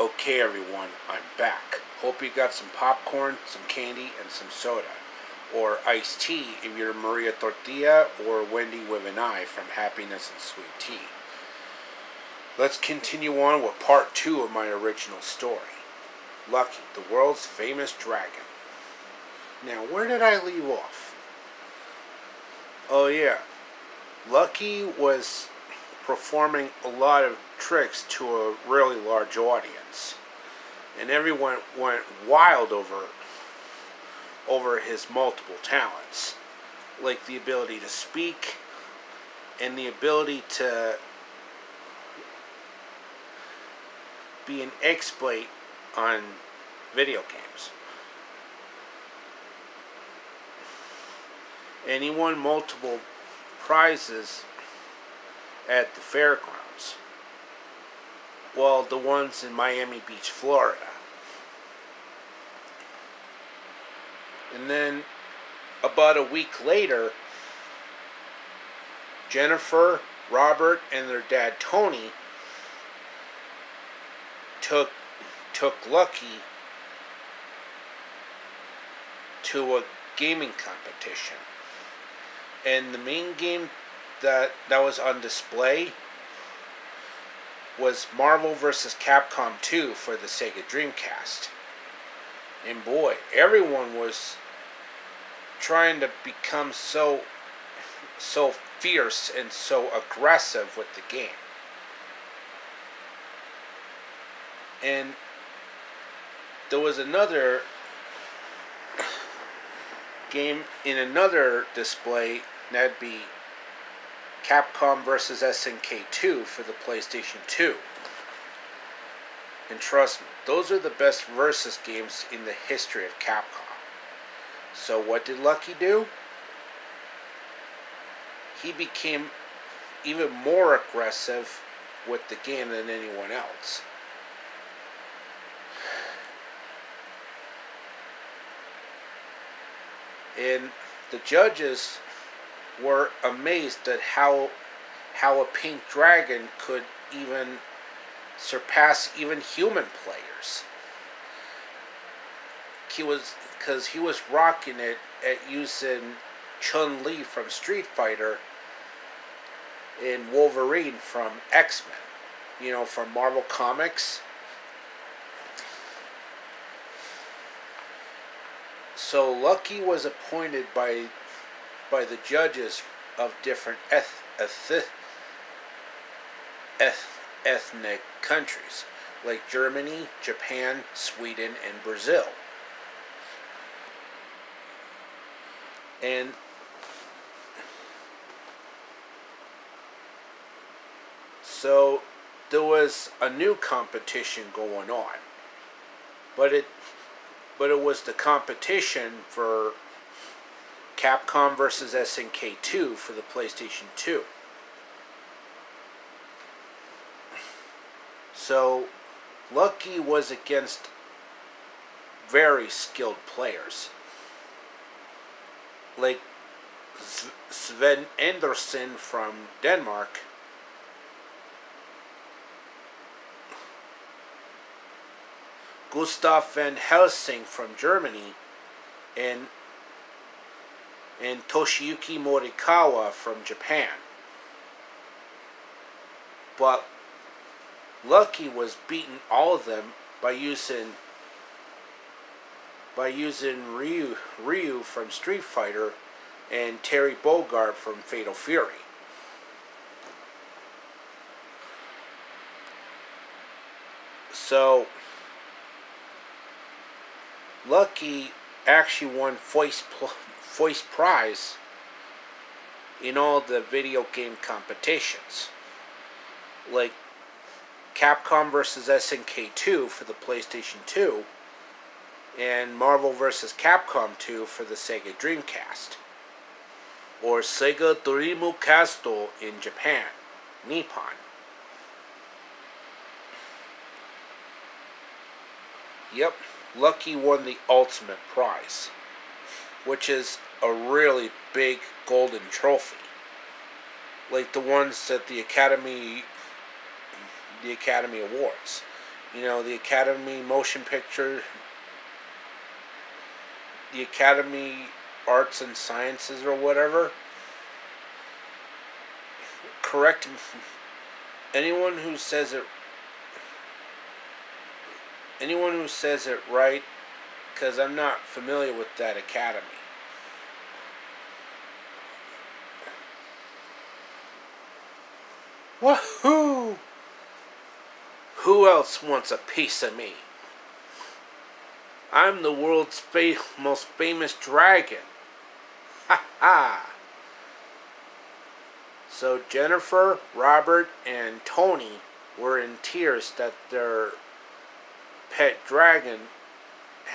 Okay everyone, I'm back. Hope you got some popcorn, some candy, and some soda. Or iced tea if you're Maria Tortilla or Wendy with an I from Happiness and Sweet Tea. Let's continue on with part 2 of my original story. Lucky, the world's famous dragon. Now, where did I leave off? Oh yeah, Lucky was performing a lot of tricks to a really large audience, and everyone went wild over his multiple talents, like the ability to speak and the ability to be an expert on video games. And he won multiple prizes at the fairgrounds. Well, the ones in Miami Beach, Florida. And then, about a week later, Jennifer, Robert, and their dad, Tony, took Lucky to a gaming competition. And the main game that was on display was Marvel vs. Capcom 2 for the Sega Dreamcast. And boy, everyone was trying to become so fierce and so aggressive with the game. And there was another game in another display, that'd be Capcom vs. SNK 2 for the PlayStation 2. And trust me, those are the best versus games in the history of Capcom. So what did Lucky do? He became even more aggressive with the game than anyone else. And the judges were amazed at how a pink dragon could even surpass even human players. Because he was rocking it at using Chun-Li from Street Fighter and Wolverine from X-Men, you know, from Marvel Comics. So Lucky was appointed by the judges of different ethnic countries, like Germany, Japan, Sweden, and Brazil. And so there was a new competition going on, but it was the competition for Capcom vs. SNK 2 for the PlayStation 2. So Lucky was against very skilled players, like Sven Andersen from Denmark, Gustav van Helsing from Germany, and Toshiyuki Morikawa from Japan. But Lucky was beating all of them by using Ryu from Street Fighter and Terry Bogard from Fatal Fury. So Lucky actually won first prize in all the video game competitions, like Capcom vs. SNK 2 for the PlayStation 2 and Marvel vs. Capcom 2 for the Sega Dreamcast, or Sega Dreamcast in Japan, Nippon. Yep, Lucky won the ultimate prize, which is a really big golden trophy, like the ones that the Academy Awards. You know, the Academy Motion Picture, the Academy Arts and Sciences or whatever. Correct anyone who says it right, because I'm not familiar with that academy. Woohoo! Who else wants a piece of me? I'm the world's most famous dragon. Ha ha! So Jennifer, Robert, and Tony were in tears that their pet dragon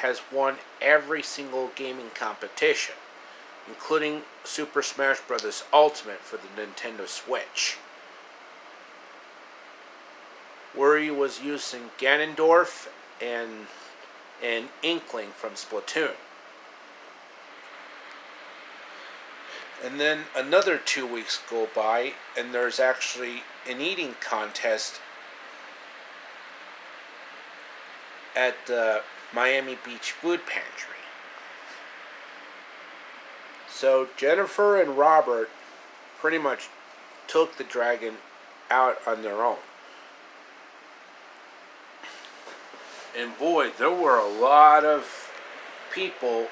has won every single gaming competition, including Super Smash Bros. Ultimate for the Nintendo Switch, where he was using Ganondorf and an Inkling from Splatoon. And then another 2 weeks go by, and there's actually an eating contest at the Miami Beach Food Pantry. So Jennifer and Robert pretty much took the dragon out on their own. And boy, there were a lot of people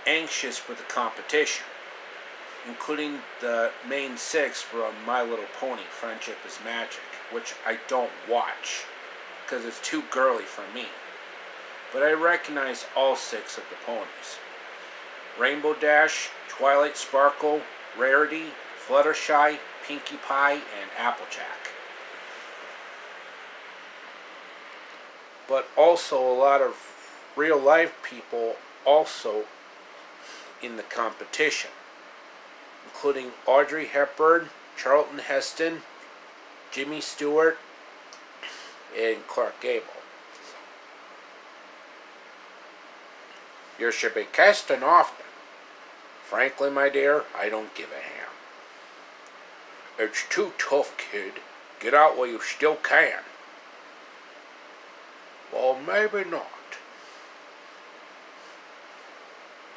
anxious for the competition, including the main six from My Little Pony, Friendship is Magic, which I don't watch because it's too girly for me. But I recognize all six of the ponies: Rainbow Dash, Twilight Sparkle, Rarity, Fluttershy, Pinkie Pie, and Applejack. But also a lot of real life people also in the competition, including Audrey Hepburn, Charlton Heston, Jimmy Stewart, and Clark Gable. You should be casting often. Frankly, my dear, I don't give a ham. It's too tough, kid. Get out while you still can. Well, maybe not.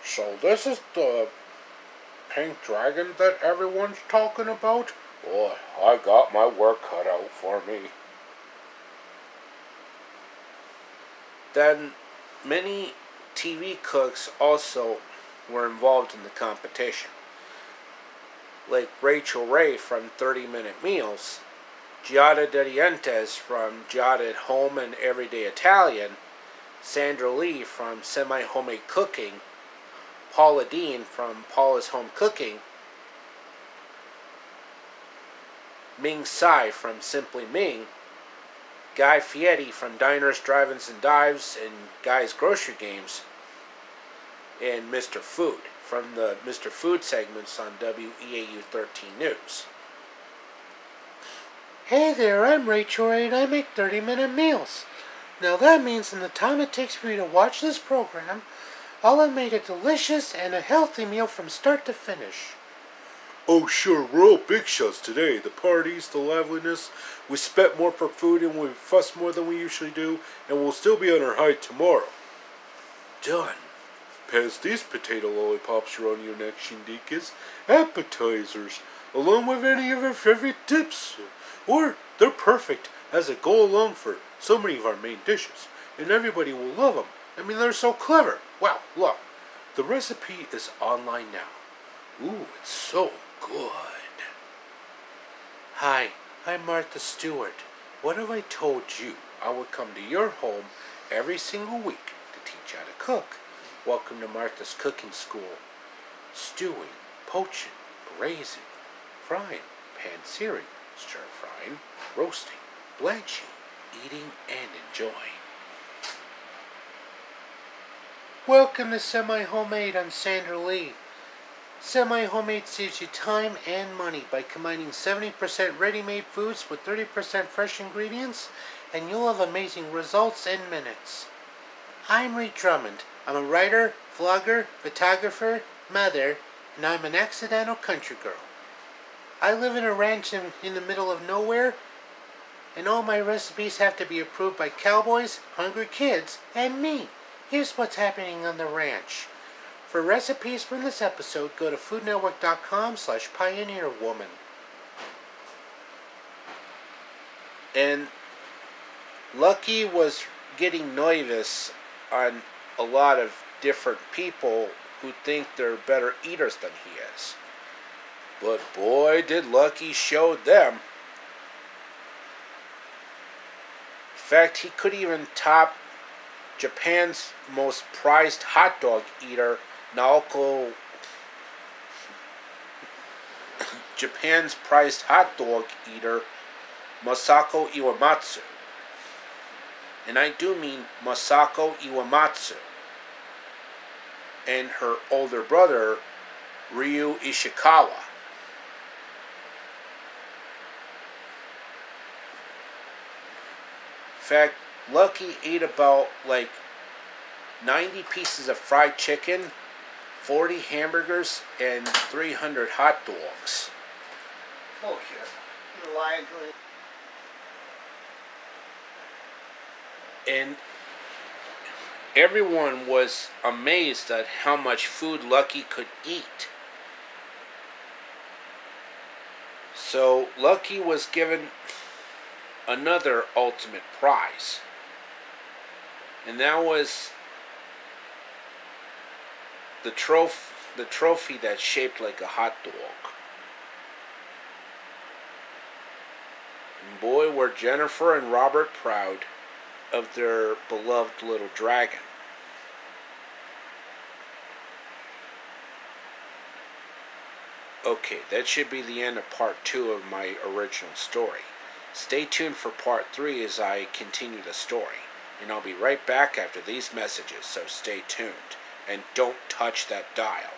So this is the pink dragon that everyone's talking about? Boy, I got my work cut out for me. Then many TV cooks also were involved in the competition, like Rachel Ray from 30 Minute Meals, Giada De Dientes from Giada at Home and Everyday Italian, Sandra Lee from Semi Homemade Cooking, Paula Dean from Paula's Home Cooking, Ming Tsai from Simply Ming, Guy Fieri from Diners, Drive-Ins and Dives and Guy's Grocery Games, and Mr. Food from the Mr. Food segments on WEAU 13 News. Hey there, I'm Rachel Ray and I make 30-minute meals. Now that means in the time it takes for me to watch this program, I'll have made a delicious and a healthy meal from start to finish. Oh sure, we're all big shots today. The parties, the liveliness, we spent more for food and we fussed more than we usually do, and we'll still be on our high tomorrow. Done. Pass these potato lollipops are on your next shindig as appetizers, along with any of our favorite dips. Or they're perfect as a go along for so many of our main dishes, and everybody will love them. I mean, they're so clever. Wow, look, the recipe is online now. Ooh, it's so good. Hi, I'm Martha Stewart. What if I told you I would come to your home every single week to teach you how to cook? Welcome to Martha's Cooking School. Stewing, poaching, braising, frying, pan-searing, stir-frying, roasting, blanching, eating, and enjoying. Welcome to Semi-Homemade. I'm Sandra Lee. Semi-Homemade saves you time and money by combining 70% ready-made foods with 30% fresh ingredients, and you'll have amazing results in minutes. I'm Reed Drummond. I'm a writer, vlogger, photographer, mother, and I'm an accidental country girl. I live in a ranch in the middle of nowhere, and all my recipes have to be approved by cowboys, hungry kids, and me. Here's what's happening on the ranch. For recipes from this episode, go to foodnetwork.com/pioneerwoman. And Lucky was getting nervous on a lot of different people who think they're better eaters than he is. But boy, did Lucky show them. In fact, he could even top Japan's most prized hot dog eater, Japan's prized hot dog eater, Masako Iwamatsu. And I do mean Masako Iwamatsu. And her older brother, Ryu Ishikawa. In fact, Lucky ate about 90 pieces of fried chicken, 40 hamburgers, and 300 hot dogs. Bullshit. You lying to me. And everyone was amazed at how much food Lucky could eat. So Lucky was given another ultimate prize. And that was the trophy that's shaped like a hot dog. And boy, were Jennifer and Robert proud of their beloved little dragon. Okay, that should be the end of part 2 of my original story. Stay tuned for part 3 as I continue the story. And I'll be right back after these messages, so stay tuned. And don't touch that dial.